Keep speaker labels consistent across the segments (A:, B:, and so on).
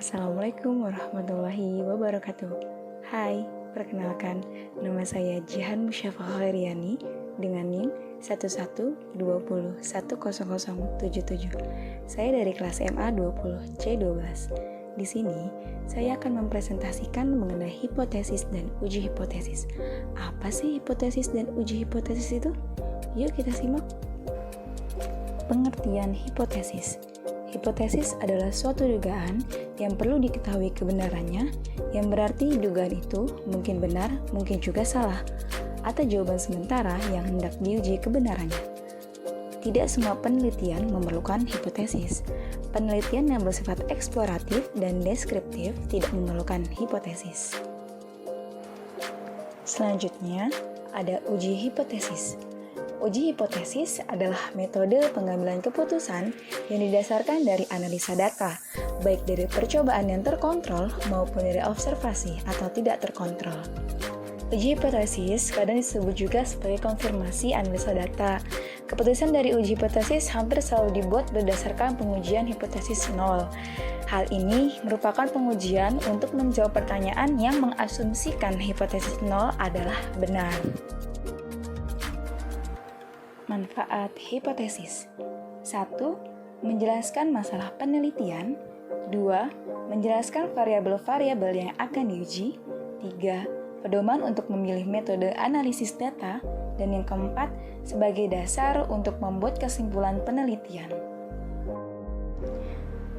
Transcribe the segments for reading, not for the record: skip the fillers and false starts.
A: Assalamualaikum warahmatullahi wabarakatuh. Hai, perkenalkan, nama saya Jihan Musyafa Khairiani dengan NIM 1120010077. Saya dari kelas MA 20 C12. Di sini, saya akan mempresentasikan mengenai hipotesis dan uji hipotesis. Apa sih hipotesis dan uji hipotesis itu? Yuk kita simak. Pengertian hipotesis. Hipotesis adalah suatu dugaan yang perlu diketahui kebenarannya, yang berarti dugaan itu mungkin benar, mungkin juga salah, atau jawaban sementara yang hendak diuji kebenarannya. Tidak semua penelitian memerlukan hipotesis. Penelitian yang bersifat eksploratif dan deskriptif tidak memerlukan hipotesis. Selanjutnya, ada uji hipotesis. Uji hipotesis adalah metode pengambilan keputusan yang didasarkan dari analisa data, baik dari percobaan yang terkontrol maupun dari observasi atau tidak terkontrol. Uji hipotesis kadang disebut juga sebagai konfirmasi analisa data. Keputusan dari uji hipotesis hampir selalu dibuat berdasarkan pengujian hipotesis nol. Hal ini merupakan pengujian untuk menjawab pertanyaan yang mengasumsikan hipotesis nol adalah benar. Manfaat hipotesis. 1. Menjelaskan masalah penelitian. 2. Menjelaskan variabel-variabel yang akan diuji. 3. Pedoman untuk memilih metode analisis data. Dan yang keempat, sebagai dasar untuk membuat kesimpulan penelitian.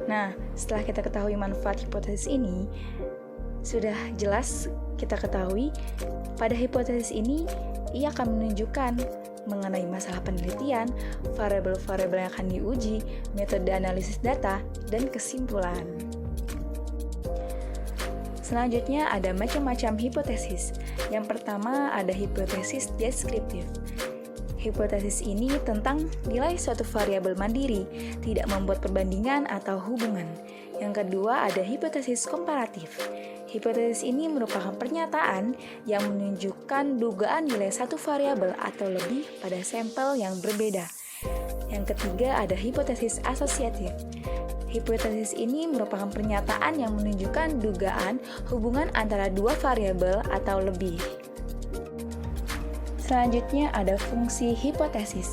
A: Nah, setelah kita ketahui manfaat hipotesis ini, sudah jelas kita ketahui pada hipotesis ini ia akan menunjukkan mengenai masalah penelitian, variabel-variabel yang akan diuji, metode analisis data, dan kesimpulan. Selanjutnya ada macam-macam hipotesis. Yang pertama ada hipotesis deskriptif. Hipotesis ini tentang nilai suatu variabel mandiri, tidak membuat perbandingan atau hubungan. Yang kedua ada hipotesis komparatif. Hipotesis ini merupakan pernyataan yang menunjukkan dugaan nilai satu variabel atau lebih pada sampel yang berbeda. Yang ketiga ada hipotesis asosiatif. Hipotesis ini merupakan pernyataan yang menunjukkan dugaan hubungan antara dua variabel atau lebih. Selanjutnya ada fungsi hipotesis.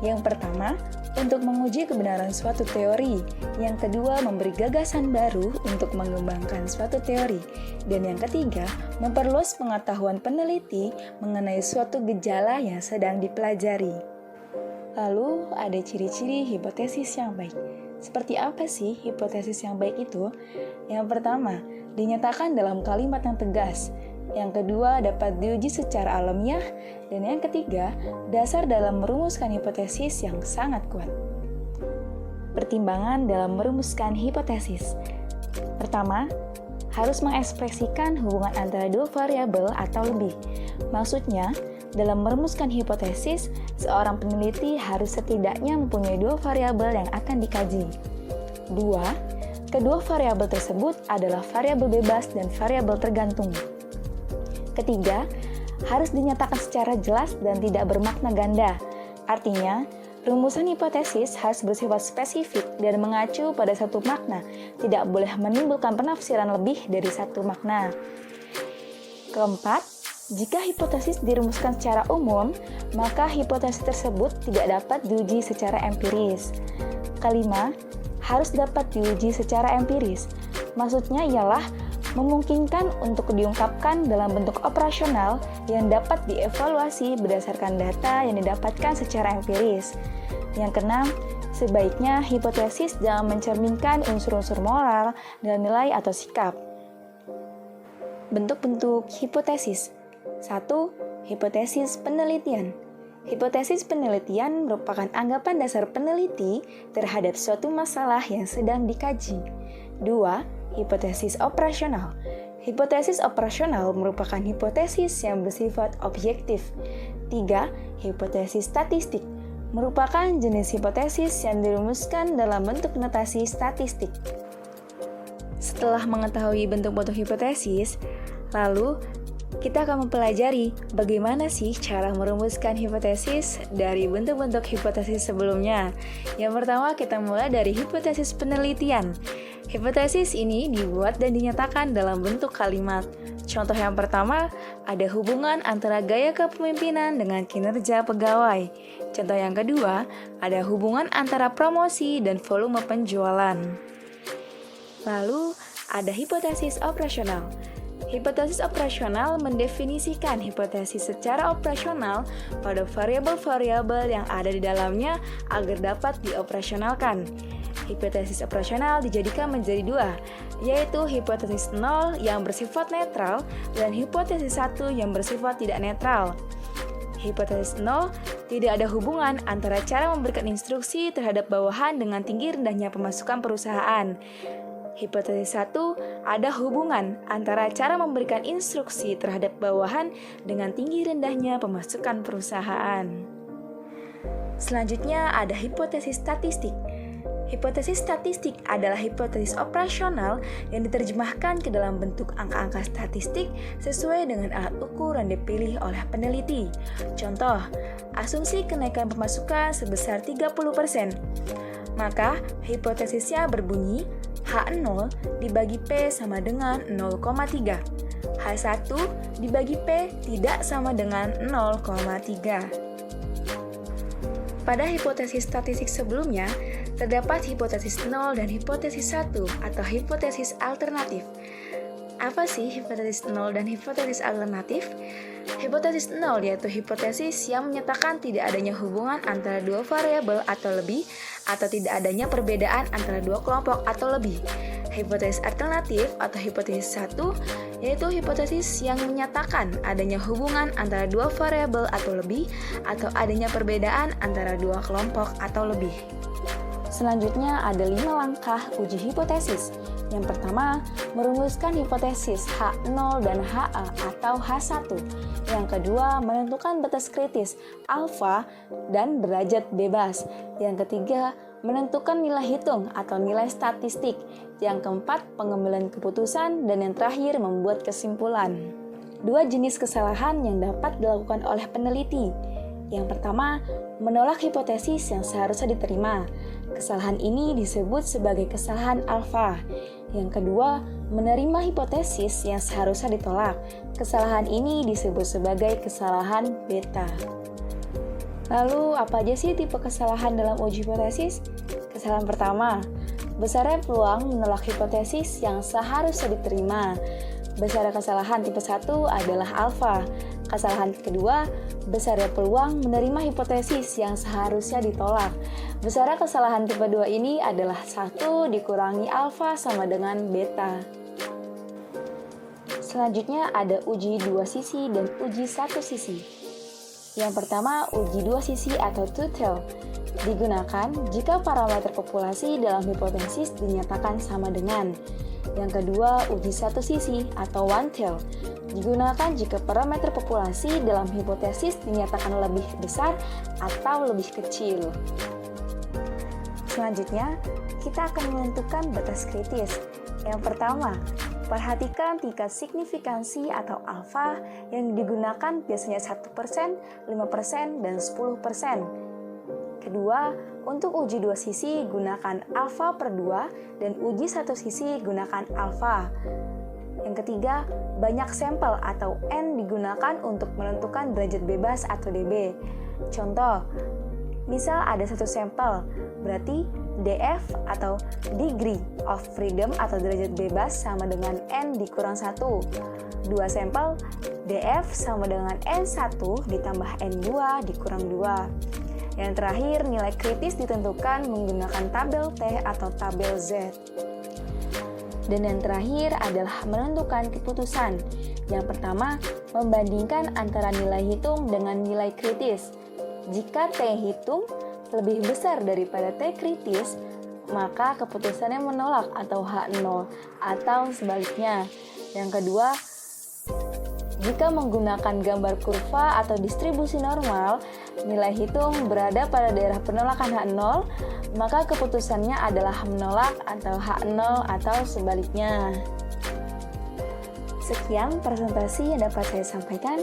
A: Yang pertama, untuk menguji kebenaran suatu teori. Yang kedua, memberi gagasan baru untuk mengembangkan suatu teori. Dan yang ketiga, memperluas pengetahuan peneliti mengenai suatu gejala yang sedang dipelajari. Lalu, ada ciri-ciri hipotesis yang baik. Seperti apa sih hipotesis yang baik itu? Yang pertama, dinyatakan dalam kalimat yang tegas. Yang kedua, dapat diuji secara alamiah. Dan yang ketiga, dasar dalam merumuskan hipotesis yang sangat kuat. Pertimbangan dalam merumuskan hipotesis. Pertama, harus mengekspresikan hubungan antara dua variabel atau lebih. Maksudnya, dalam merumuskan hipotesis, seorang peneliti harus setidaknya mempunyai dua variabel yang akan dikaji. 2. Kedua variabel tersebut adalah variabel bebas dan variabel tergantung. Ketiga, harus dinyatakan secara jelas dan tidak bermakna ganda. Artinya, rumusan hipotesis harus bersifat spesifik dan mengacu pada satu makna, tidak boleh menimbulkan penafsiran lebih dari satu makna. Keempat, jika hipotesis dirumuskan secara umum, maka hipotesis tersebut tidak dapat diuji secara empiris. Kelima, harus dapat diuji secara empiris. Maksudnya ialah memungkinkan untuk diungkapkan dalam bentuk operasional yang dapat dievaluasi berdasarkan data yang didapatkan secara empiris. Yang keenam, sebaiknya hipotesis jangan mencerminkan unsur-unsur moral dan nilai atau sikap. Bentuk-bentuk hipotesis. 1. Hipotesis penelitian. Hipotesis penelitian merupakan anggapan dasar peneliti terhadap suatu masalah yang sedang dikaji. 2. Hipotesis operasional. Hipotesis operasional merupakan hipotesis yang bersifat objektif. 3. Hipotesis statistik merupakan jenis hipotesis yang dirumuskan dalam bentuk notasi statistik. Setelah mengetahui bentuk-bentuk hipotesis, lalu kita akan mempelajari bagaimana sih cara merumuskan hipotesis dari bentuk-bentuk hipotesis sebelumnya. Yang pertama, kita mulai dari hipotesis penelitian. Hipotesis ini dibuat dan dinyatakan dalam bentuk kalimat. Contoh yang pertama, ada hubungan antara gaya kepemimpinan dengan kinerja pegawai. Contoh yang kedua, ada hubungan antara promosi dan volume penjualan. Lalu, ada hipotesis operasional. Hipotesis operasional mendefinisikan hipotesis secara operasional pada variabel-variabel yang ada di dalamnya agar dapat dioperasionalkan. Hipotesis operasional dijadikan menjadi dua, yaitu hipotesis 0 yang bersifat netral dan hipotesis 1 yang bersifat tidak netral. Hipotesis 0 tidak ada hubungan antara cara memberikan instruksi terhadap bawahan dengan tinggi rendahnya pemasukan perusahaan. Hipotesis 1 ada hubungan antara cara memberikan instruksi terhadap bawahan dengan tinggi rendahnya pemasukan perusahaan. Selanjutnya ada hipotesis statistik. Hipotesis statistik adalah hipotesis operasional yang diterjemahkan ke dalam bentuk angka-angka statistik sesuai dengan alat ukur yang dipilih oleh peneliti. Contoh, asumsi kenaikan pemasukan sebesar 30%. Maka, hipotesisnya berbunyi H0 dibagi P sama dengan 0,3. H1 dibagi P tidak sama dengan 0,3. Pada hipotesis statistik sebelumnya, terdapat hipotesis 0 dan hipotesis 1 atau hipotesis alternatif. Apa sih hipotesis 0 dan hipotesis alternatif? Hipotesis 0 yaitu hipotesis yang menyatakan tidak adanya hubungan antara dua variabel atau lebih, atau tidak adanya perbedaan antara dua kelompok atau lebih. Hipotesis alternatif atau hipotesis 1 yaitu hipotesis yang menyatakan adanya hubungan antara dua variabel atau lebih, atau adanya perbedaan antara dua kelompok atau lebih. Selanjutnya ada 5 langkah uji hipotesis. Yang pertama, merumuskan hipotesis H0 dan HA atau H1. Yang kedua, menentukan batas kritis alfa dan derajat bebas. Yang ketiga, menentukan nilai hitung atau nilai statistik. Yang keempat, pengambilan keputusan. Dan yang terakhir, membuat kesimpulan. 2 jenis kesalahan yang dapat dilakukan oleh peneliti. Yang pertama, menolak hipotesis yang seharusnya diterima. Kesalahan ini disebut sebagai kesalahan alfa. Yang kedua, menerima hipotesis yang seharusnya ditolak. Kesalahan ini disebut sebagai kesalahan beta. Lalu, apa aja sih tipe kesalahan dalam uji hipotesis? Kesalahan pertama, besarnya peluang menolak hipotesis yang seharusnya diterima. Besarnya kesalahan tipe 1 adalah alfa. Kesalahan kedua, besarnya peluang menerima hipotesis yang seharusnya ditolak. Besarnya kesalahan tipe 2 ini adalah 1 dikurangi alfa sama dengan beta. Selanjutnya ada uji 2 sisi dan uji 1 sisi. Yang pertama, uji 2 sisi atau two-tail digunakan jika parameter populasi dalam hipotesis dinyatakan sama dengan. Yang kedua, uji 1 sisi atau one-tail digunakan jika parameter populasi dalam hipotesis dinyatakan lebih besar atau lebih kecil. Selanjutnya, kita akan menentukan batas kritis. Yang pertama, perhatikan tingkat signifikansi atau alfa yang digunakan biasanya 1%, 5%, dan 10%. Kedua, untuk uji 2 sisi gunakan alfa per 2 dan uji 1 sisi gunakan alfa. Yang ketiga, banyak sampel atau N digunakan untuk menentukan derajat bebas atau DB. Contoh, misal ada 1 sampel, berarti DF atau degree of freedom atau derajat bebas sama dengan N dikurang 1. 2 sampel, DF sama dengan N1 ditambah N2 dikurang 2. Yang terakhir, nilai kritis ditentukan menggunakan tabel T atau tabel Z. Dan yang terakhir adalah menentukan keputusan. Yang pertama, membandingkan antara nilai hitung dengan nilai kritis. Jika T hitung lebih besar daripada T kritis, maka keputusannya menolak atau H0, atau sebaliknya. Yang kedua, jika menggunakan gambar kurva atau distribusi normal, nilai hitung berada pada daerah penolakan H0, maka keputusannya adalah menolak atau H0 atau sebaliknya. Sekian presentasi yang dapat saya sampaikan.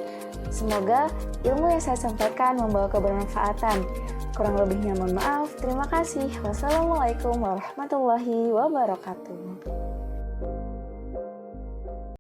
A: Semoga ilmu yang saya sampaikan membawa kebermanfaatan.
B: Kurang lebihnya mohon maaf. Terima kasih. Wassalamualaikum warahmatullahi wabarakatuh.